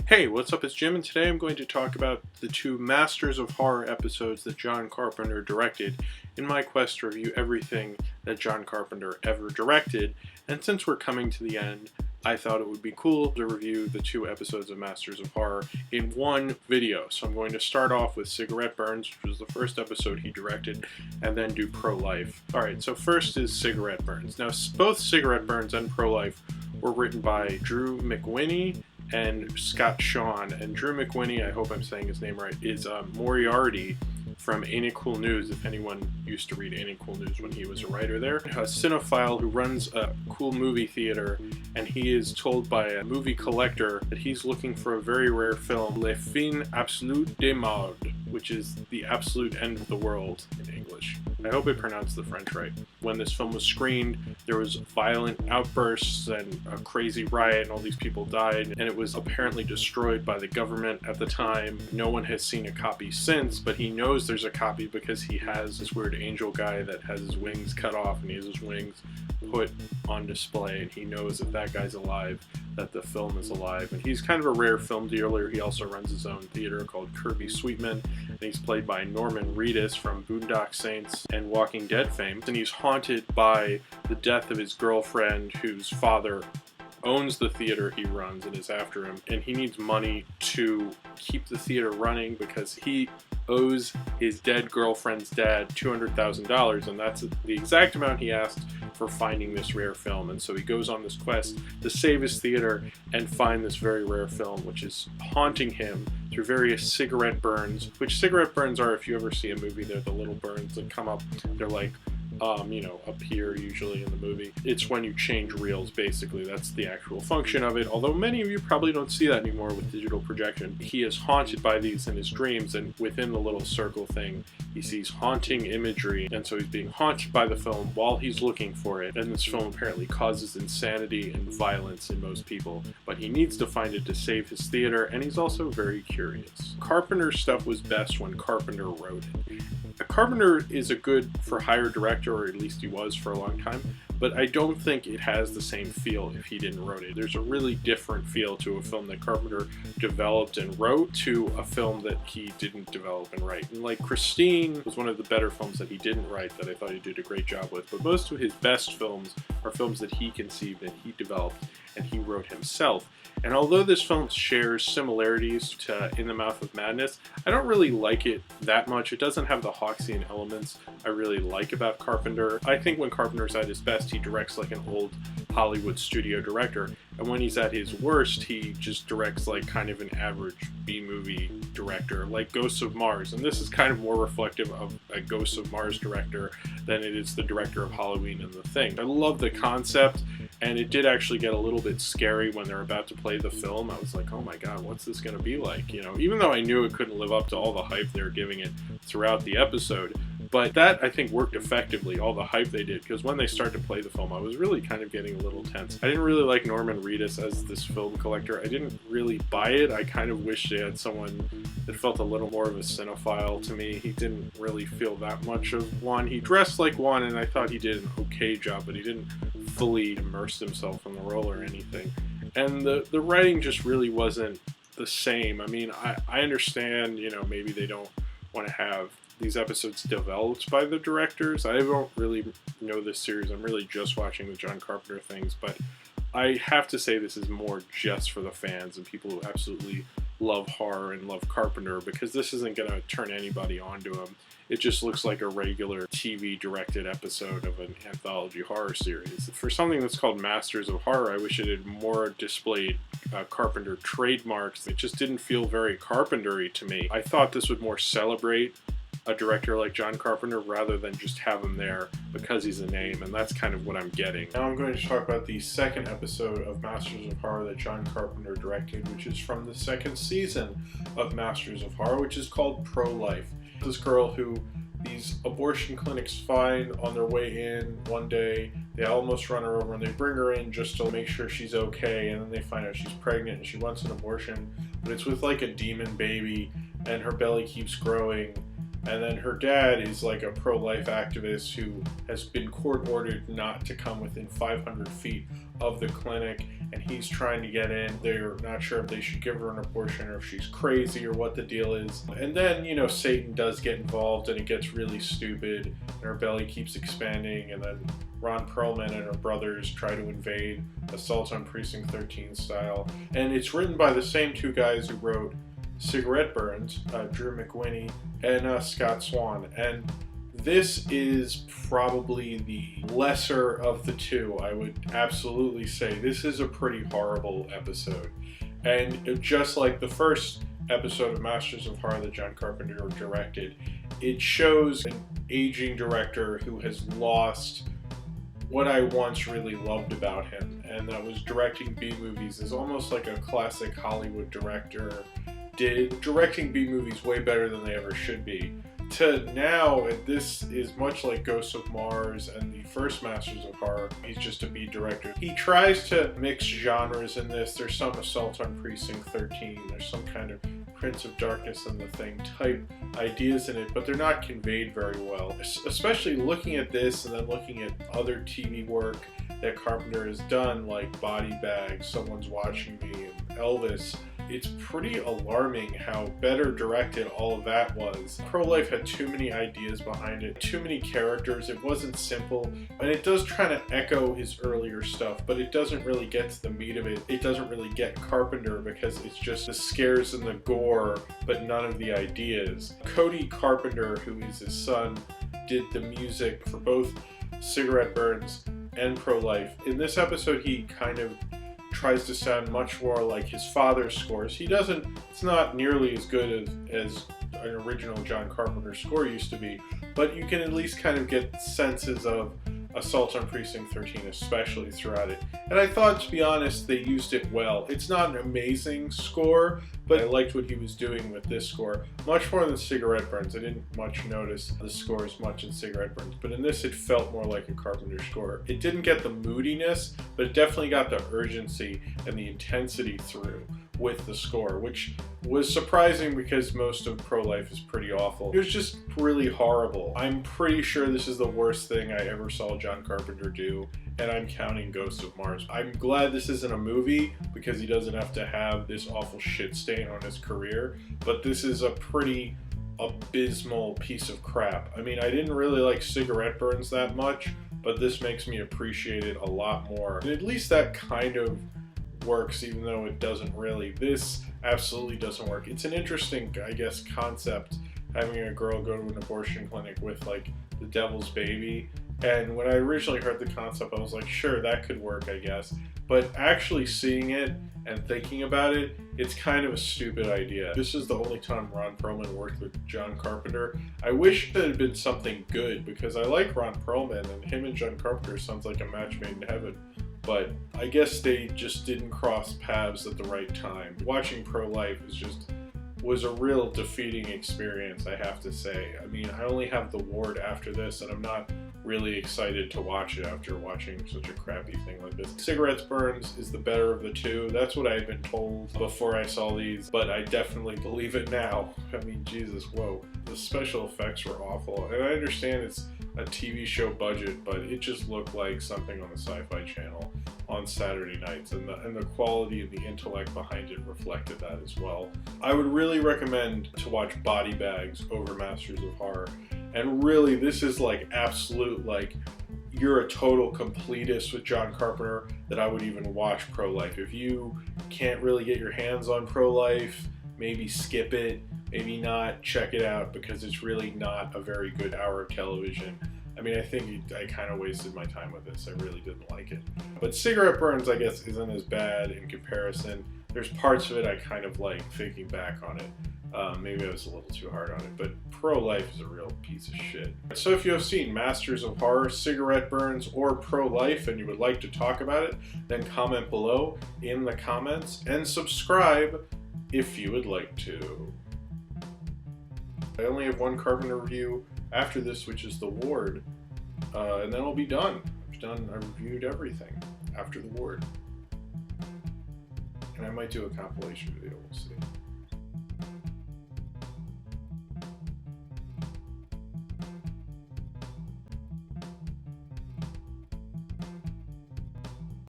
Hey, what's up? It's Jim, and today I'm going to talk about the two Masters of Horror episodes that John Carpenter directed in my quest to review everything that John Carpenter ever directed. And since we're coming to the end, I thought it would be cool to review the two episodes of Masters of Horror in one video. So I'm going to start off with Cigarette Burns, which was the first episode he directed, and then do Pro-Life. Alright, so first is Cigarette Burns. Now, both Cigarette Burns and Pro-Life were written by Drew McWhinney and Scott Shawn. And Drew McWhinney, I hope I'm saying his name right, is Moriarty from Ain't It Cool News, if anyone used to read Ain't It Cool News when he was a writer there. A cinephile who runs a cool movie theater, and he is told by a movie collector that he's looking for a very rare film, Le Fin Absolu des Monde, which is the absolute end of the world in English. I hope I pronounced the French right. When this film was screened, there was violent outbursts and a crazy riot, and all these people died, and it was apparently destroyed by the government at the time. No one has seen a copy since, but he knows there's a copy because he has this weird angel guy that has his wings cut off, and he has his wings put on display, and he knows that that guy's alive, that the film is alive. And he's kind of a rare film dealer. He also runs his own theater called Kirby Sweetman, and he's played by Norman Reedus from Boondock Saints and Walking Dead fame. And he's haunted by the death of his girlfriend, whose father owns the theater he runs and is after him, and he needs money to keep the theater running because he owes his dead girlfriend's dad $200,000, and that's the exact amount he asked for finding this rare film. And so he goes on this quest to save his theater and find this very rare film, which is haunting him through various cigarette burns, which cigarette burns are, if you ever see a movie, they're the little burns that come up. They're like up here usually in the movie. It's when you change reels, basically. That's the actual function of it, although many of you probably don't see that anymore with digital projection. He is haunted by these in his dreams, and within the little circle thing, he sees haunting imagery, and so he's being haunted by the film while he's looking for it. And this film apparently causes insanity and violence in most people, but he needs to find it to save his theater, and he's also very curious. Carpenter's stuff was best when Carpenter wrote it. Carpenter is a good for hire director, or at least he was for a long time, but I don't think it has the same feel if he didn't write it. There's a really different feel to a film that Carpenter developed and wrote to a film that he didn't develop and write. And like Christine was one of the better films that he didn't write that I thought he did a great job with, but most of his best films are films that he conceived and he developed and he wrote himself. And although this film shares similarities to In the Mouth of Madness, I don't really like it that much. It doesn't have the Hawksian elements I really like about Carpenter. I think when Carpenter's at his best, he directs like an old Hollywood studio director. And when he's at his worst, he just directs like kind of an average B-movie director, like Ghosts of Mars. And this is kind of more reflective of a Ghosts of Mars director than it is the director of Halloween and The Thing. I love the concept, and it did actually get a little bit scary when they're about to play the film. I was like, oh my god, what's this going to be like? You know, even though I knew it couldn't live up to all the hype they were giving it throughout the episode. But that, I think, worked effectively, all the hype they did, because when they started to play the film, I was really kind of getting a little tense. I didn't really like Norman Reedus as this film collector. I didn't really buy it. I kind of wish they had someone that felt a little more of a cinephile to me. He didn't really feel that much of one. He dressed like one, and I thought he did an okay job, but he didn't fully immerse himself in the role or anything. And the writing just really wasn't the same. I mean, I understand, you know, maybe they don't want to have these episodes developed by the directors. I don't really know this series. I'm really just watching the John Carpenter things, but I have to say this is more just for the fans and people who absolutely love horror and love Carpenter, because this isn't going to turn anybody onto him. It just looks like a regular TV-directed episode of an anthology horror series. For something that's called Masters of Horror, I wish it had more displayed Carpenter trademarks. It just didn't feel very Carpenter-y to me. I thought this would more celebrate a director like John Carpenter rather than just have him there because he's a name, and that's kind of what I'm getting. Now I'm going to talk about the second episode of Masters of Horror that John Carpenter directed, which is from the second season of Masters of Horror, which is called Pro-Life. This girl who these abortion clinics find on their way in one day, they almost run her over and they bring her in just to make sure she's okay, and then they find out she's pregnant and she wants an abortion, but it's with like a demon baby and her belly keeps growing. And then her dad is like a pro-life activist who has been court-ordered not to come within 500 feet of the clinic. and he's trying to get in. They're not sure if they should give her an abortion or if she's crazy or what the deal is. And then, you know, Satan does get involved and it gets really stupid and her belly keeps expanding, and then Ron Perlman and her brothers try to invade, Assault on Precinct 13 style. And it's written by the same two guys who wrote Cigarette Burns, Drew McWhinney and Scott Swan. And this is probably the lesser of the two, I would absolutely say. This is a pretty horrible episode. And just like the first episode of Masters of Horror that John Carpenter directed, it shows an aging director who has lost what I once really loved about him, and that was directing B-movies. Is almost like a classic Hollywood director did, directing B-movies way better than they ever should be. To now, this is much like Ghosts of Mars and the first Masters of Horror. He's just a B director. He tries to mix genres in this. There's some Assault on Precinct 13. There's some kind of Prince of Darkness and the Thing type ideas in it, but they're not conveyed very well. Especially looking at this and then looking at other TV work that Carpenter has done, like Body Bags, Someone's Watching Me, and Elvis. It's pretty alarming how better directed all of that was. Pro-Life had too many ideas behind it, too many characters. It wasn't simple, and it does try to echo his earlier stuff, but it doesn't really get to the meat of it. It doesn't really get Carpenter because it's just the scares and the gore, but none of the ideas. Cody Carpenter, who is his son, did the music for both Cigarette Burns and Pro-Life. In this episode, he kind of tries to sound much more like his father's scores. It's not nearly as good as an original John Carpenter score used to be, but you can at least kind of get senses of Assault on Precinct 13 especially throughout it. And I thought, to be honest, they used it well. It's not an amazing score, but I liked what he was doing with this score. Much more than Cigarette Burns. I didn't much notice the scores much in Cigarette Burns, but in this it felt more like a Carpenter score. It didn't get the moodiness, but it definitely got the urgency and the intensity through with the score, which was surprising because most of Pro-Life is pretty awful. It was just really horrible. I'm pretty sure this is the worst thing I ever saw John Carpenter do, and I'm counting Ghosts of Mars. I'm glad this isn't a movie because he doesn't have to have this awful shit stain on his career, but this is a pretty abysmal piece of crap. I mean, I didn't really like Cigarette Burns that much, but this makes me appreciate it a lot more. And at least that kind of works, even though it doesn't really. This absolutely doesn't work. It's an interesting, I guess, concept, having a girl go to an abortion clinic with like the devil's baby. And when I originally heard the concept, I was like, sure, that could work, I guess. But actually seeing it and thinking about it, it's kind of a stupid idea. This is the only time Ron Perlman worked with John Carpenter. I wish it had been something good, because I like Ron Perlman, and him and John Carpenter sounds like a match made in heaven. But I guess they just didn't cross paths at the right time. Watching Pro-Life was a real defeating experience, I have to say. I mean, I only have The Ward after this, and I'm not really excited to watch it after watching such a crappy thing like this. Cigarette Burns is the better of the two. That's what I had been told before I saw these, but I definitely believe it now. I mean, Jesus, whoa. The special effects were awful, and I understand it's a TV show budget, but it just looked like something on the Sci-Fi Channel on Saturday nights, and the quality and the intellect behind it reflected that as well. I would really recommend to watch Body Bags over Masters of Horror. And really, this is like absolute, like, you're a total completist with John Carpenter, that I would even watch Pro-Life. If you can't really get your hands on Pro-Life, maybe skip it, maybe not, check it out, because it's really not a very good hour of television. I mean, I think I kind of wasted my time with this. I really didn't like it. But Cigarette Burns, I guess, isn't as bad in comparison. There's parts of it I kind of like thinking back on it. Maybe I was a little too hard on it, but Pro-Life is a real piece of shit. So if you have seen Masters of Horror, Cigarette Burns, or Pro-Life, and you would like to talk about it, then comment below in the comments, and subscribe if you would like to. I only have one Carpenter review after this, which is The Ward, and then I'll be done. I reviewed everything after The Ward. And I might do a compilation video, we'll see.